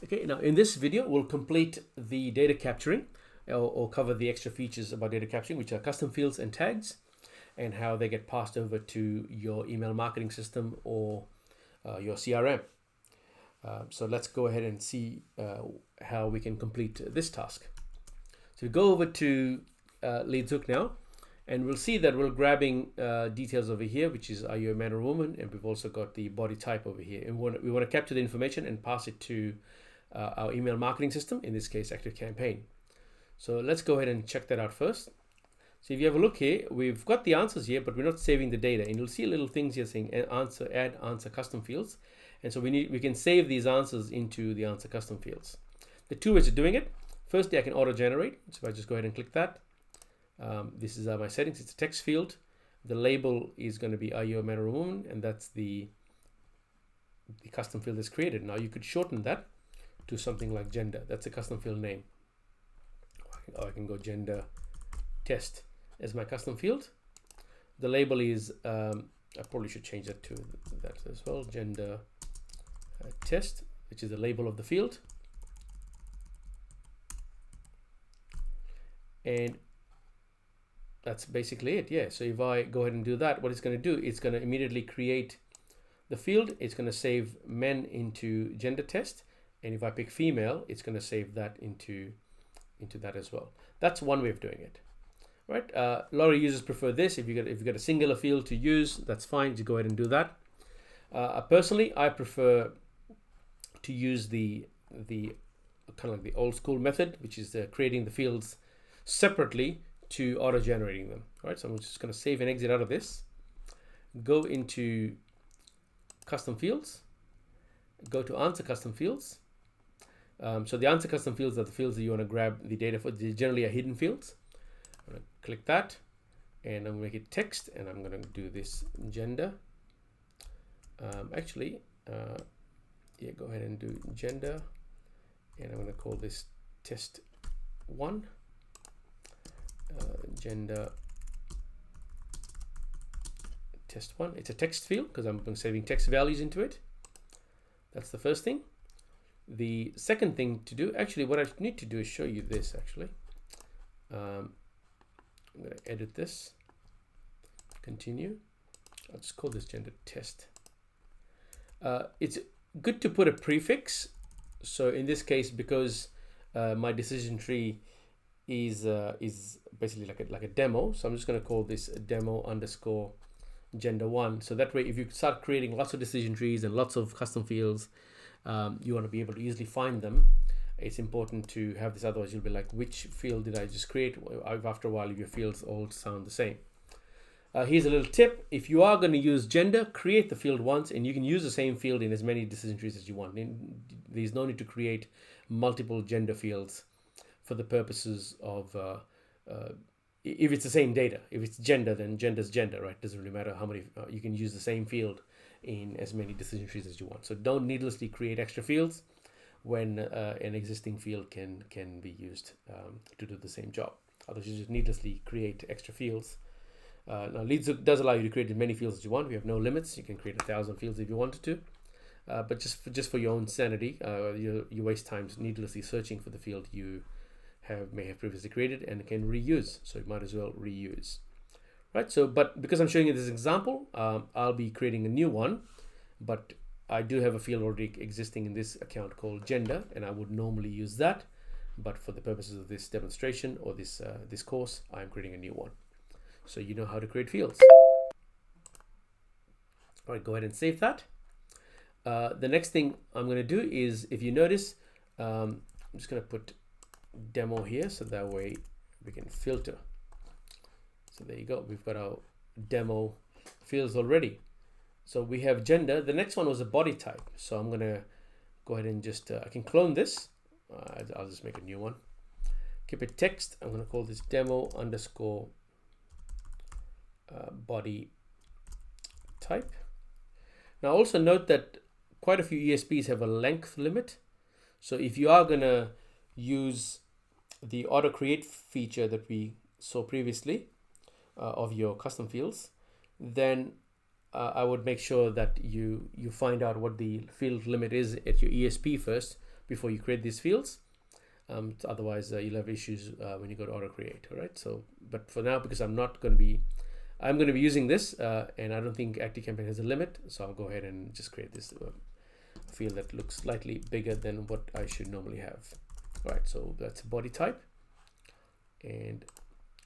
Okay, now in this video, we'll complete the data capturing or cover the extra features about data capturing, which are custom fields and tags, and how they get passed over to your email marketing system or your CRM. So let's go ahead and see how we can complete this task. So we go over to LeadsHook now, and we'll see that we're grabbing details over here, which is are you a man or woman, and we've also got the body type over here. And we want to capture the information and pass it to our email marketing system, in this case ActiveCampaign. So let's go ahead and check that out first. So if you have a look here, we've got the answers here, but we're not saving the data, and you'll see little things here saying add answer custom fields. And so we can save these answers into the answer custom fields. The two ways of doing it: firstly, I can auto generate. So if I just go ahead and click that, this is my settings. It's a text field. The label is going to be are you a man or a woman, and that's the custom field that's created. Now you could shorten that to something like gender. That's a custom field name. Or I can go gender test as my custom field. The label is I probably should change that to that as well, gender test, which is the label of the field. And that's basically it. Yeah, so if I go ahead and do that, what it's going to do, it's going to immediately create the field. It's going to save men into gender test, and if I pick female, it's going to save that into that as well. That's one way of doing it, right? A lot of users prefer this. If you get a singular field to use, that's fine. Just go ahead and do that. Personally, I prefer to use the kind of like the old school method, which is creating the fields separately to auto generating them. All right, so I'm just going to save and exit out of this. Go into custom fields. Go to answer custom fields. So the answer custom fields are the fields that you want to grab the data for. They generally are hidden fields. I'm going to click that, and I'm going to make it text, and I'm going to do this gender. Yeah, go ahead and do gender, and I'm going to call this test 1. Gender test 1. It's a text field because I'm saving text values into it. That's the first thing. The second thing to do, actually what I need to do is show you this actually. I'm going to edit this, continue. I'll just call this gender test. It's good to put a prefix. So in this case, because my decision tree is basically like a demo, so I'm just going to call this demo underscore gender 1. So that way, if you start creating lots of decision trees and lots of custom fields, you want to be able to easily find them. It's important to have this, otherwise you'll be like, which field did I just create? After a while, your fields all sound the same. Here's a little tip: if you are going to use gender, create the field once, and you can use the same field in as many decision trees as you want. There's no need to create multiple gender fields for the purposes of if it's the same data. If it's gender, then gender's gender, right? Doesn't really matter how many. You can use the same field in as many decision trees as you want. So don't needlessly create extra fields when an existing field can be used to do the same job. Otherwise, you just needlessly create extra fields. Now, LeadsHook does allow you to create as many fields as you want. We have no limits. You can create 1,000 fields if you wanted to. But just for your own sanity, you waste time needlessly searching for the field you may have previously created and can reuse. So you might as well reuse. Right, so but because I'm showing you this example, I'll be creating a new one, but I do have a field already existing in this account called gender, and I would normally use that, but for the purposes of this demonstration or this course, I'm creating a new one. So you know how to create fields. All right, go ahead and save that. The next thing I'm going to do is, if you notice, I'm just going to put demo here, so that way we can filter. So there you go. We've got our demo fields already. So we have gender. The next one was a body type. So I'm going to go ahead and just, I can clone this. I'll just make a new one. Keep it text. I'm going to call this demo underscore body type. Now also note that quite a few ESPs have a length limit. So if you are going to use the auto create feature that we saw previously, of your custom fields, then I would make sure that you find out what the field limit is at your ESP first, before you create these fields. Otherwise, you'll have issues when you go to auto create. All right. So, but for now, because I'm going to be using this, and I don't think ActiveCampaign has a limit, so I'll go ahead and just create this field that looks slightly bigger than what I should normally have. All right. So that's body type, and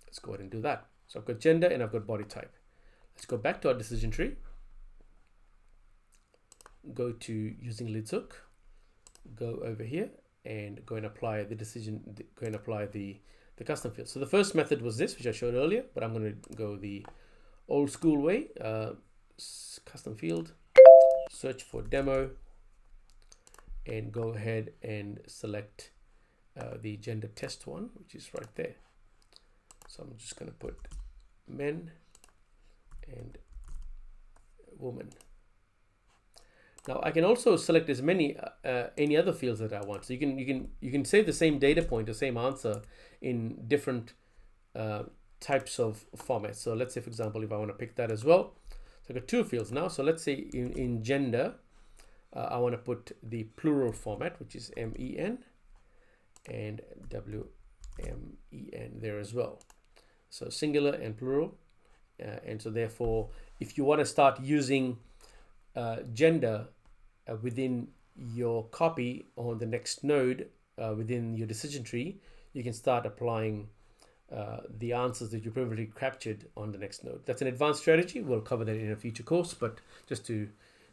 let's go ahead and do that. So I've got gender and I've got body type. Let's go back to our decision tree. Go to using LeadsHook. Go over here and go and apply the the custom field. So the first method was this, which I showed earlier, but I'm going to go the old school way. Custom field, search for demo, and go ahead and select the gender test one, which is right there. So I'm just going to put men and woman. Now I can also select as many any other fields that I want. So you can save the same data point or same answer in different types of formats. So let's say, for example, if I want to pick that as well. So I've got two fields now. So let's say in gender, I want to put the plural format, which is MEN and WMEN there as well. So singular and plural. And so therefore, if you want to start using gender within your copy on the next node within your decision tree, you can start applying the answers that you previously captured on the next node. That's an advanced strategy. We'll cover that in a future course, but just to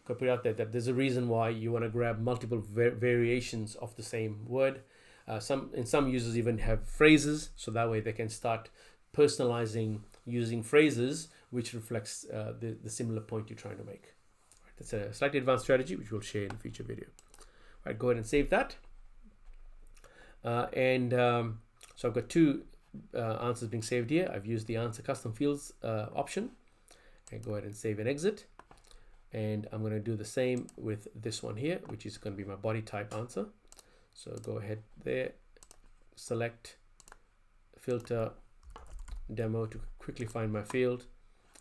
put out there that there's a reason why you want to grab multiple variations of the same word. Some users even have phrases, so that way they can start personalizing using phrases which reflects the similar point you're trying to make. That's a slightly advanced strategy, which we'll share in a future video. All right, go ahead and save that. So I've got two answers being saved here. I've used the answer custom fields option. And go ahead and save and exit. And I'm going to do the same with this one here, which is going to be my body type answer. So go ahead there, select, filter, demo to quickly find my field,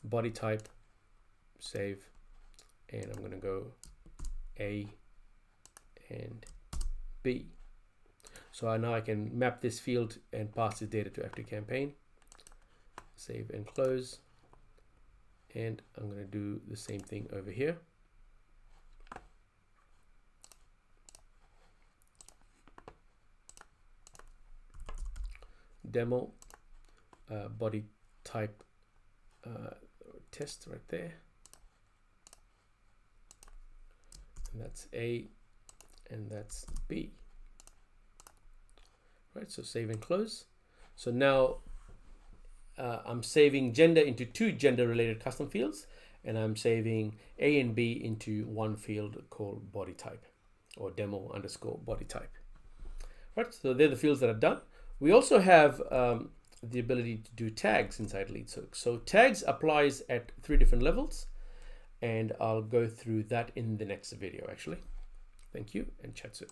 body type, save. And I'm going to go A and B. So now I can map this field and pass this data to ActiveCampaign. Save and close. And I'm going to do the same thing over here. Demo, body type test right there. And that's A and that's B. Right, so save and close. So now I'm saving gender into two gender related custom fields, and I'm saving A and B into one field called body type, or demo underscore body type. Right, so they're the fields that are done. We also have the ability to do tags inside LeadsHook. So tags applies at 3 different levels, and I'll go through that in the next video actually. Thank you and chat soon.